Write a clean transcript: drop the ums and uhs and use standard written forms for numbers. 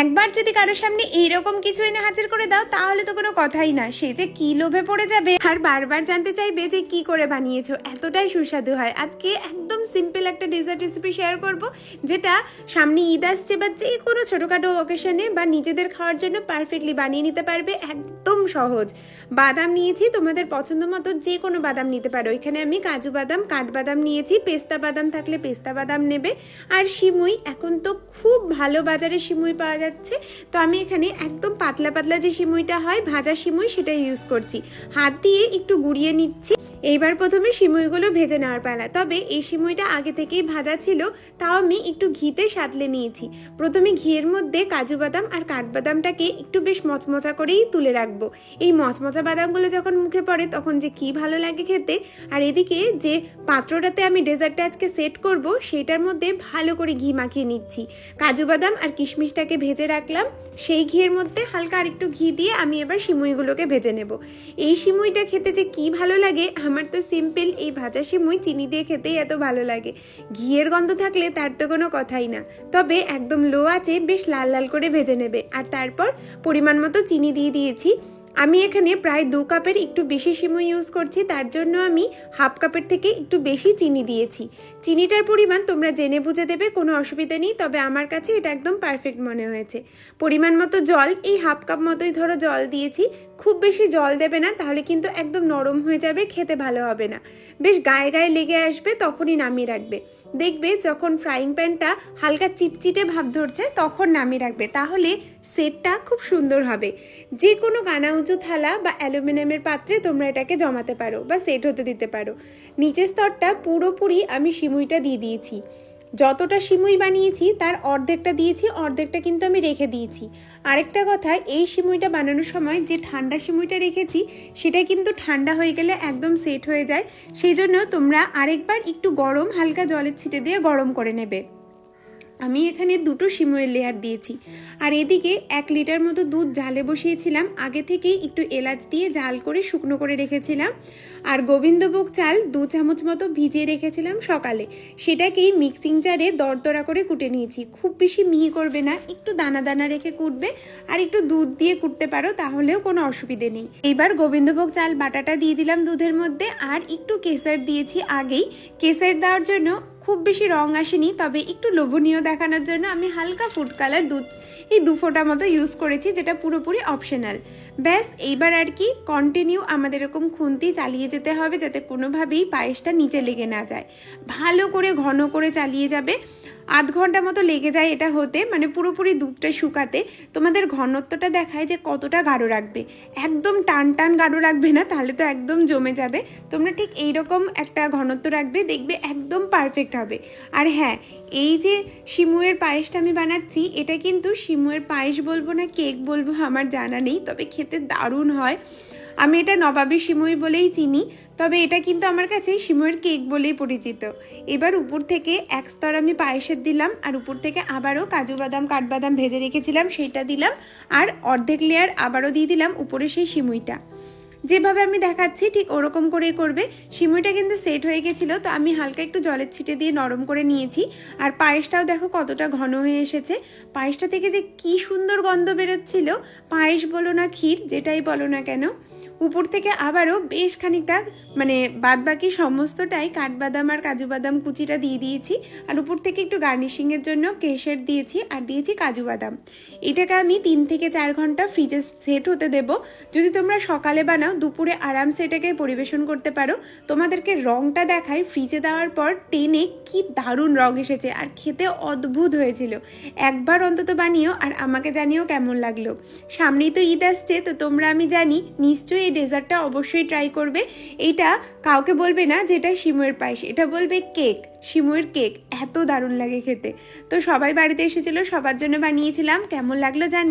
একবার যদি কারো সামনে এইরকম কিছু এনে হাজির করে দাও তাহলে তো কোনো কথাই না, সে যে কি লোভে পড়ে যাবে আর বারবার জানতে চাইবে যে কি করে বানিয়েছো, এতটাই সুস্বাদু হয়। আজকে একদম সিম্পল একটা ডেজার্ট রেসিপি শেয়ার করব, যেটা সামনে ঈদ আসছে বা যে কোনো ছোটোখাটো অকেশনে বা নিজেদের খাওয়ার জন্য পারফেক্টলি বানিয়ে নিতে পারবে, একদম সহজ। বাদাম নিয়েছি, তোমাদের পছন্দ মতো যে কোনো বাদাম নিতে পারো। এখানে আমি কাজু বাদাম, কাঠবাদাম নিয়েছি, পেস্তা বাদাম থাকলে পেস্তা বাদাম নেবে, আর সিমুই। এখন তো খুব ভালো বাজারে সিমুই পাওয়া যাচ্ছে, তো আমি এখানে একদম পাতলা পাতলা যে সিমুইটা হয়, ভাজা সিমুই, সেটা ইউজ করছি। হাত দিয়ে একটু গুঁড়িয়ে নিচ্ছি। এইবার প্রথমে সিমুইগুলো ভেজে নেওয়ার পালা, তবে এই সিমুইটা আগে থেকেই ভাজা ছিল, তাও আমি একটু ঘিতে সাঁতলে নিয়েছি। প্রথমে ঘিয়ের মধ্যে কাজু বাদাম আর কাঠবাদামটাকে একটু বেশ মচমচা করেই তুলে রাখবো। এই মচমচা বাদামগুলো যখন মুখে পড়ে তখন যে কি ভালো লাগে খেতে। আর এদিকে যে পাত্রটাতে আমি ডেজার্টটা আজকে সেট করব, সেটার মধ্যে ভালো করে ঘি মাখিয়ে নিচ্ছি। কাজু বাদাম আর কিশমিশটাকে ভেজে রাখলাম, সেই ঘিয়ের মধ্যে হালকা আর একটু ঘি দিয়ে আমি এবার সিমুইগুলোকে ভেজে নেব। এই সিমুইটা খেতে যে কি ভালো লাগে, আমার তো সিম্পল এই ভাজা সিমুই চিনি দিয়ে খেতেই এত ভালো লাগে। ঘিয়ের গন্ধ থাকলে তার তো কোনো কথাই না। তবে একদম লো আঁচে বেশ লাল লাল করে ভেজে নেবে। আর তারপর পরিমাণ মতো চিনি দিয়ে দিয়েছি। আমি এখানে প্রায় 2 কাপের একটু বেশি সিমুই ইউজ করছি, তার জন্য আমি হাফ কাপের থেকে একটু বেশি চিনি দিয়েছি। চিনিটার পরিমাণ তোমরা জেনে বুঝে দেবে, কোনো অসুবিধা নেই, তবে আমার কাছে এটা একদম পারফেক্ট মনে হয়েছে। পরিমাণ মতো জল, এই হাফ কাপ মতোই ধরো জল দিয়েছি। খুব বেশি জল দেবে না, তাহলে কিন্তু একদম নরম হয়ে যাবে, খেতে ভালো হবে না। বেশ গায়ে গায়ে লেগে আসবে, তখনই নামিয়ে রাখবে। দেখবে যখন ফ্রাইং প্যানটা হালকা চিটচিটে ভাব ধরছে তখন নামিয়ে রাখবে, তাহলে সেটটা খুব সুন্দর হবে। যে কোনো কানা উঁচু থালা বা অ্যালুমিনিয়ামের পাত্রে তোমরা এটাকে জমাতে পারো বা সেট হতে দিতে পারো। নিচের স্তরটা পুরোপুরি আমি সিমুইটা দিয়ে দিয়েছি। যতটা সিমুই বানিয়েছি তার অর্ধেকটা দিয়েছি, অর্ধেকটা কিন্তু আমি রেখে দিয়েছি। আরেকটা কথা, এই সিমুইটা বানানোর সময় যে ঠান্ডা সিমুইটা রেখেছি সেটা কিন্তু ঠান্ডা হয়ে গেলে একদম সেট হয়ে যায়, সেই জন্য তোমরা আরেকবার একটু গরম হালকা জলের ছিটে দিয়ে গরম করে নেবে। আমি এখানে 2টো সিমুইয়ের লেয়ার দিয়েছি। আর এদিকে 1 লিটার মতো দুধ জালে বসিয়েছিলাম, আগে থেকেই একটু এলাচ দিয়ে জাল করে শুকনো করে রেখেছিলাম। আর গোবিন্দভোগ চাল 2 চামচ মতো ভিজিয়ে রেখেছিলাম সকালে, সেটাকেই মিক্সিং জারে দরদরা করে কুটে নিয়েছি। খুব বেশি মিহি করবে না, একটু দানা দানা রেখে কুটবে, আর একটু দুধ দিয়ে কুটতে পারো, তাহলেও কোনো অসুবিধে নেই। এবার গোবিন্দভোগ চাল বাটাটা দিয়ে দিলাম দুধের মধ্যে, আর একটু কেশর দিয়েছি আগেই। কেশর দেওয়ার জন্য খুব বেশি রং আসেনি, তবে একটু লোভনীয় দেখানোর জন্য আমি হালকা ফুড কালার দুধ এই 2 ফোঁটা মতো ইউজ করেছি, যেটা পুরোপুরি অপশনাল। ব্যাস এইবার আর কি কন্টিনিউ আমাদের এরকম খুন্তি চালিয়ে যেতে হবে, যাতে কোনোভাবেই পায়েসটা নিচে লেগে না যায়। ভালো করে ঘন করে চালিয়ে যাবে। আধ ঘন্টা মতো লেগে যায় এটা হতে, মানে পুরোপুরি দুধটা শুকাতে। তোমাদের ঘনত্বটা দেখায় যে কতটা গাঢ় রাখবে, একদম টান টান গাঢ় রাখবে না, তাহলে তো একদম জমে যাবে। তোমরা ঠিক এইরকম একটা ঘনত্ব রাখবে, দেখবে একদম পারফেক্ট হবে। আর হ্যাঁ, এই যে সিমুয়ের পায়েসটা আমি বানাচ্ছি, এটা কিন্তু সিমুয়ের পায়েস বলবো না কেক বলবো আমার জানা নেই, তবে খেতে দারুণ হয়। আমি এটা নবাবী সিমুই বলেই চিনি, তবে এটা কিন্তু আমার কাছে সিমুইয়ের কেক বলেই পরিচিত। এবার উপর থেকে 1 স্তর আমি পায়েসের দিলাম, আর উপর থেকে আবারও কাজু বাদাম কাঠবাদাম ভেজে রেখেছিলাম সেইটা দিলাম, আর অর্ধেক লেয়ার আবারও দিয়ে দিলাম উপরে সেই সিমুইটা। যেভাবে আমি দেখাচ্ছি ঠিক ওরকম করেই করবে। সিমুইটা কিন্তু সেট হয়ে গেছিলো, তো আমি হালকা একটু জলের ছিটে দিয়ে নরম করে নিয়েছি। আর পায়েসটাও দেখো কতটা ঘন হয়ে এসেছে। পায়েসটা থেকে যে কি সুন্দর গন্ধ বেরোচ্ছিল, পায়েস বলো না ক্ষীর যেটাই বলো না কেন। উপর থেকে আবারও বেশ খানিকটা মানে বাদবাকি সমস্তটাই কাঠবাদাম আর কাজু বাদাম কুচিটা দিয়ে দিয়েছি, আর উপর থেকে একটু গার্নিশিংয়ের জন্য কেশর দিয়েছি, আর দিয়েছি কাজু বাদাম। এটাকে আমি 3 থেকে 4 ঘন্টা ফ্রিজে সেট হতে দেব। যদি তোমরা সকালে বানাও, দুপুরে আরামসে এটাকে পরিবেশন করতে পারো। তোমাদেরকে রঙটা দেখাই, ফ্রিজে দেওয়ার পর টেনে কি দারুণ রং এসেছে, আর খেতে অদ্ভুত হয়েছিল। একবার অন্তত বানিও, আর আমাকে জানিও কেমন লাগলো। সামনেই তো ঈদ আসছে, তো তোমরা আমি জানি নিশ্চয়ই এই ডেজার্টটা অবশ্যই ট্রাই করবে। এইটা কাউকে বলবে না যে এটা সিমুয়ের পায়েস, এটা বলবে কেক, সিমুয়ের কেক, এত দারুণ লাগে খেতে। তো সবাই বাড়িতে এসেছিল, সবার জন্য বানিয়েছিলাম, কেমন লাগলো জানি।